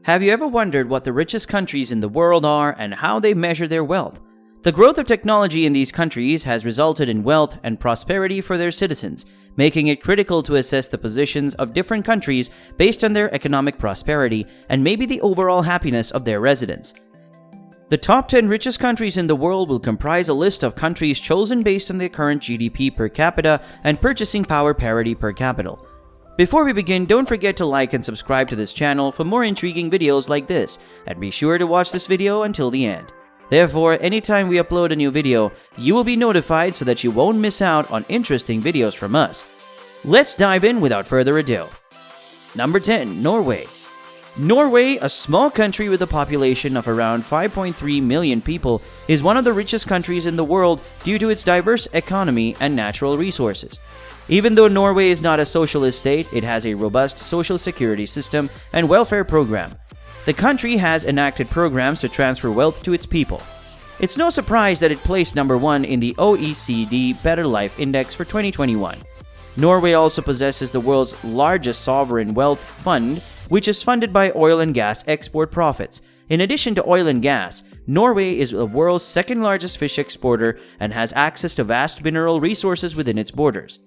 Have you ever wondered what the richest countries in the world are and how they measure their wealth? The growth of technology in these countries has resulted in wealth and prosperity for their citizens, making it critical to assess the positions of different countries based on their economic prosperity and maybe the overall happiness of their residents. The top 10 richest countries in the world will comprise a list of countries chosen based on their current GDP per capita and purchasing power parity per capita. Before we begin, don't forget to like and subscribe to this channel for more intriguing videos like this, and be sure to watch this video until the end. Therefore, anytime we upload a new video, you will be notified so that you won't miss out on interesting videos from us. Let's dive in without further ado. Number 10. Norway. Norway, a small country with a population of around 5.3 million people, is one of the richest countries in the world due to its diverse economy and natural resources. Even though Norway is not a socialist state, it has a robust social security system and welfare program. The country has enacted programs to transfer wealth to its people. It's no surprise that it placed number 1 in the OECD Better Life Index for 2021. Norway also possesses the world's largest sovereign wealth fund, which is funded by oil and gas export profits. In addition to oil and gas, Norway is the world's second largest fish exporter and has access to vast mineral resources within its borders.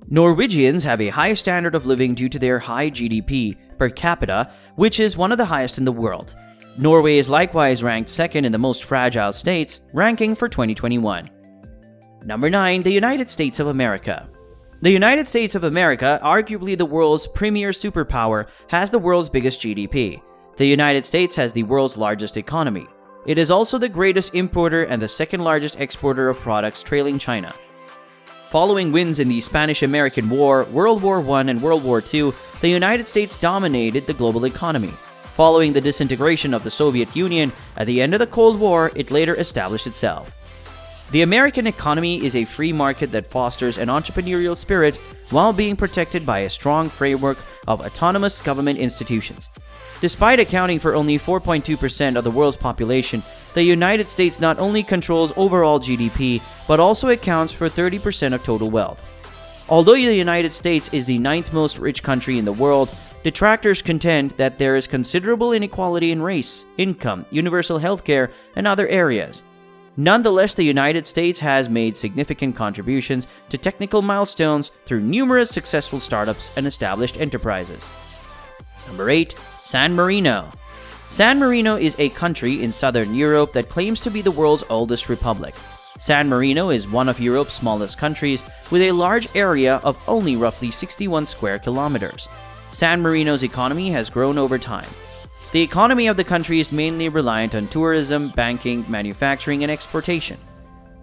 Norwegians have a high standard of living due to their high GDP per capita, which is one of the highest in the world. Norway is likewise ranked second in the most fragile states, ranking for 2021. Number 9. The United States of America. The United States of America, arguably the world's premier superpower, has the world's biggest GDP. The United States has the world's largest economy. It is also the greatest importer and the second largest exporter of products, trailing China. Following wins in the Spanish-American War, World War I, and World War II, the United States dominated the global economy. Following the disintegration of the Soviet Union at the end of the Cold War, it later established itself. The American economy is a free market that fosters an entrepreneurial spirit while being protected by a strong framework of autonomous government institutions. Despite accounting for only 4.2% of the world's population, the United States not only controls overall GDP, but also accounts for 30% of total wealth. Although the United States is the 9th most rich country in the world, detractors contend that there is considerable inequality in race, income, universal healthcare, and other areas. Nonetheless, the United States has made significant contributions to technical milestones through numerous successful startups and established enterprises. Number 8. San Marino. San Marino is a country in southern Europe that claims to be the world's oldest republic. San Marino is one of Europe's smallest countries with a large area of only roughly 61 square kilometers. San Marino's economy has grown over time. The economy of the country is mainly reliant on tourism, banking, manufacturing, and exportation.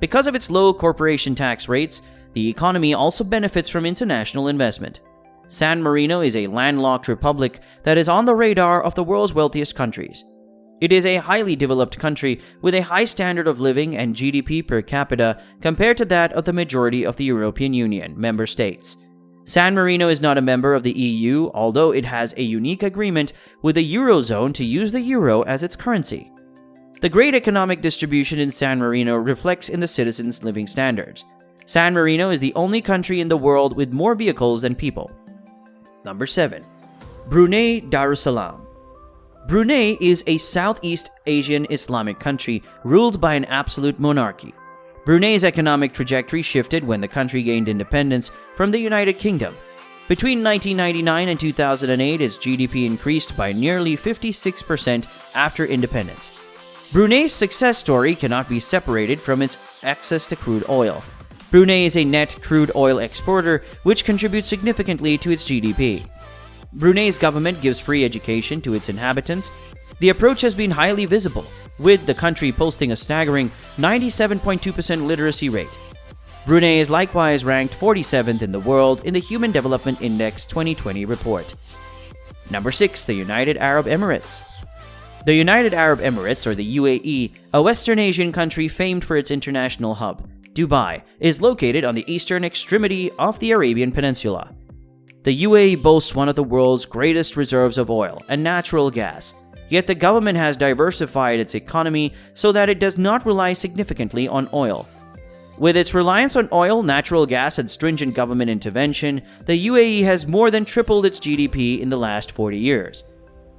Because of its low corporation tax rates, the economy also benefits from international investment. San Marino is a landlocked republic that is on the radar of the world's wealthiest countries. It is a highly developed country with a high standard of living and GDP per capita compared to that of the majority of the European Union member states. San Marino is not a member of the EU, although it has a unique agreement with the Eurozone to use the euro as its currency. The great economic distribution in San Marino reflects in the citizens' living standards. San Marino is the only country in the world with more vehicles than people. Number 7. Brunei Darussalam. Brunei is a Southeast Asian Islamic country ruled by an absolute monarchy. Brunei's economic trajectory shifted when the country gained independence from the United Kingdom. Between 1999 and 2008, its GDP increased by nearly 56% after independence. Brunei's success story cannot be separated from its access to crude oil. Brunei is a net crude oil exporter, which contributes significantly to its GDP. Brunei's government gives free education to its inhabitants. The approach has been highly visible, with the country posting a staggering 97.2% literacy rate. Brunei is likewise ranked 47th in the world in the Human Development Index 2020 report. Number 6. The United Arab Emirates. The United Arab Emirates, or the UAE, a Western Asian country famed for its international hub, Dubai, is located on the eastern extremity of the Arabian Peninsula. The UAE boasts one of the world's greatest reserves of oil and natural gas, yet the government has diversified its economy so that it does not rely significantly on oil. With its reliance on oil, natural gas, and stringent government intervention, the UAE has more than tripled its GDP in the last 40 years.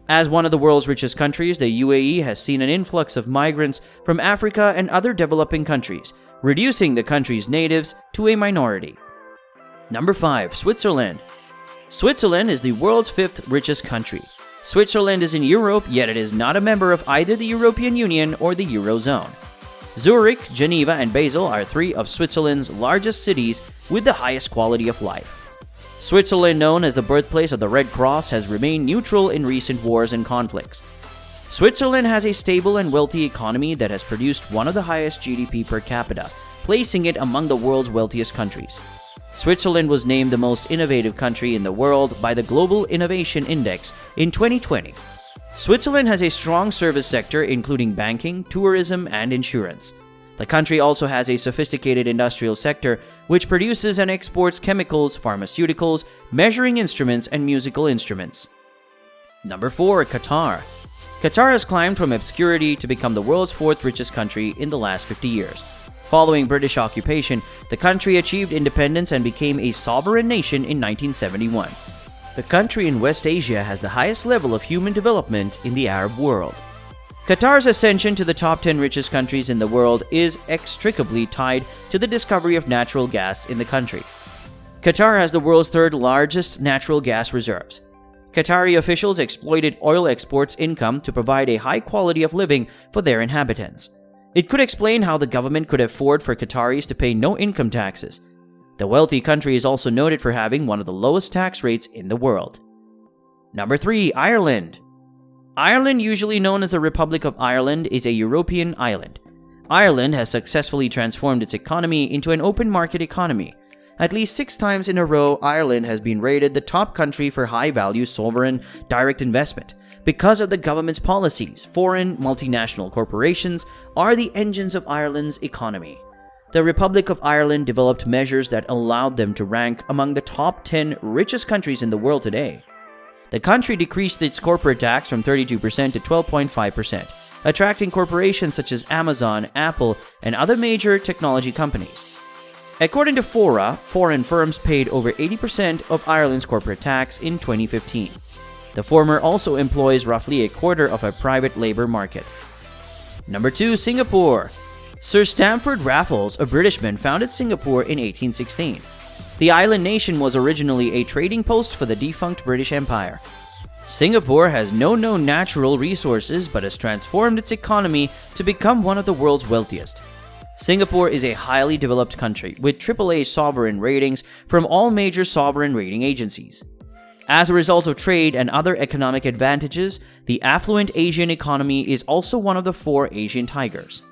As one of the world's richest countries, the UAE has seen an influx of migrants from Africa and other developing countries, reducing the country's natives to a minority. Number 5. Switzerland. Switzerland is the world's 5th richest country. Switzerland is in Europe, yet it is not a member of either the European Union or the Eurozone. Zurich, Geneva, and Basel are 3 of Switzerland's largest cities with the highest quality of life. Switzerland, known as the birthplace of the Red Cross, has remained neutral in recent wars and conflicts. Switzerland has a stable and wealthy economy that has produced one of the highest GDP per capita, placing it among the world's wealthiest countries. Switzerland was named the most innovative country in the world by the Global Innovation Index in 2020. Switzerland has a strong service sector including banking, tourism, and insurance. The country also has a sophisticated industrial sector which produces and exports chemicals, pharmaceuticals, measuring instruments, and musical instruments. Number 4. Qatar. Qatar has climbed from obscurity to become the world's 4th richest country in the last 50 years. Following British occupation, the country achieved independence and became a sovereign nation in 1971. The country in West Asia has the highest level of human development in the Arab world. Qatar's ascension to the top 10 richest countries in the world is inextricably tied to the discovery of natural gas in the country. Qatar has the world's 3rd largest natural gas reserves. Qatari officials exploited oil exports income to provide a high quality of living for their inhabitants. It could explain how the government could afford for Qataris to pay no income taxes. The wealthy country is also noted for having one of the lowest tax rates in the world. Number 3. Ireland. Ireland, usually known as the Republic of Ireland, is a European island. Ireland has successfully transformed its economy into an open market economy. At least 6 times in a row, Ireland has been rated the top country for high-value sovereign direct investment. Because of the government's policies, foreign multinational corporations are the engines of Ireland's economy. The Republic of Ireland developed measures that allowed them to rank among the top 10 richest countries in the world today. The country decreased its corporate tax from 32% to 12.5%, attracting corporations such as Amazon, Apple, and other major technology companies. According to Fora, foreign firms paid over 80% of Ireland's corporate tax in 2015. The former also employs roughly a quarter of a private labor market. Number 2. Singapore. Sir Stamford Raffles, a Britishman, founded Singapore in 1816. The island nation was originally a trading post for the defunct British Empire. Singapore has no known natural resources but has transformed its economy to become one of the world's wealthiest. Singapore is a highly developed country with AAA sovereign ratings from all major sovereign rating agencies. As a result of trade and other economic advantages, the affluent Asian economy is also one of the 4 Asian tigers.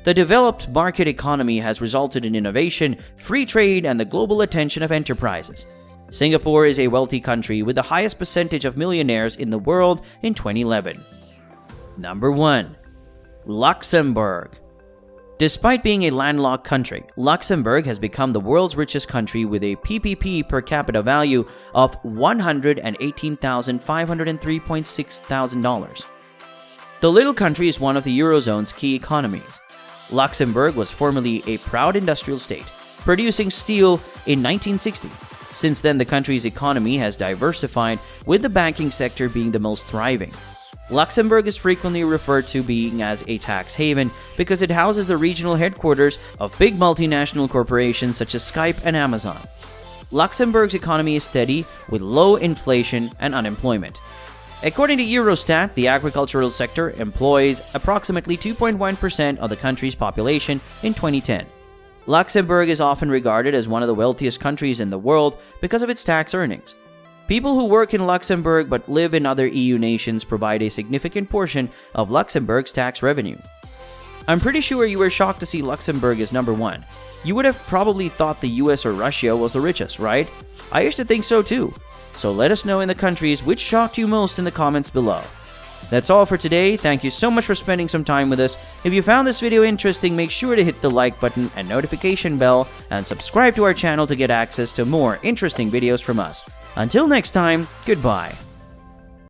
The developed market economy has resulted in innovation, free trade, and the global attention of enterprises. Singapore is a wealthy country with the highest percentage of millionaires in the world in 2011. Number 1. Luxembourg. Despite being a landlocked country, Luxembourg has become the world's richest country with a PPP per capita value of $118,503.6 The little country is one of the Eurozone's key economies. Luxembourg was formerly a proud industrial state, producing steel in 1960. Since then, the country's economy has diversified, with the banking sector being the most thriving. Luxembourg is frequently referred to being as a tax haven because it houses the regional headquarters of big multinational corporations such as Skype and Amazon. Luxembourg's economy is steady, with low inflation and unemployment. According to Eurostat, the agricultural sector employs approximately 2.1% of the country's population in 2010. Luxembourg is often regarded as one of the wealthiest countries in the world because of its tax earnings. People who work in Luxembourg but live in other EU nations provide a significant portion of Luxembourg's tax revenue. I'm pretty sure you were shocked to see Luxembourg as number 1. You would have probably thought the US or Russia was the richest, right? I used to think so too. So let us know in the countries which shocked you most in the comments below. That's all for today. Thank you so much for spending some time with us. If you found this video interesting, make sure to hit the like button and notification bell and subscribe to our channel to get access to more interesting videos from us. Until next time, goodbye.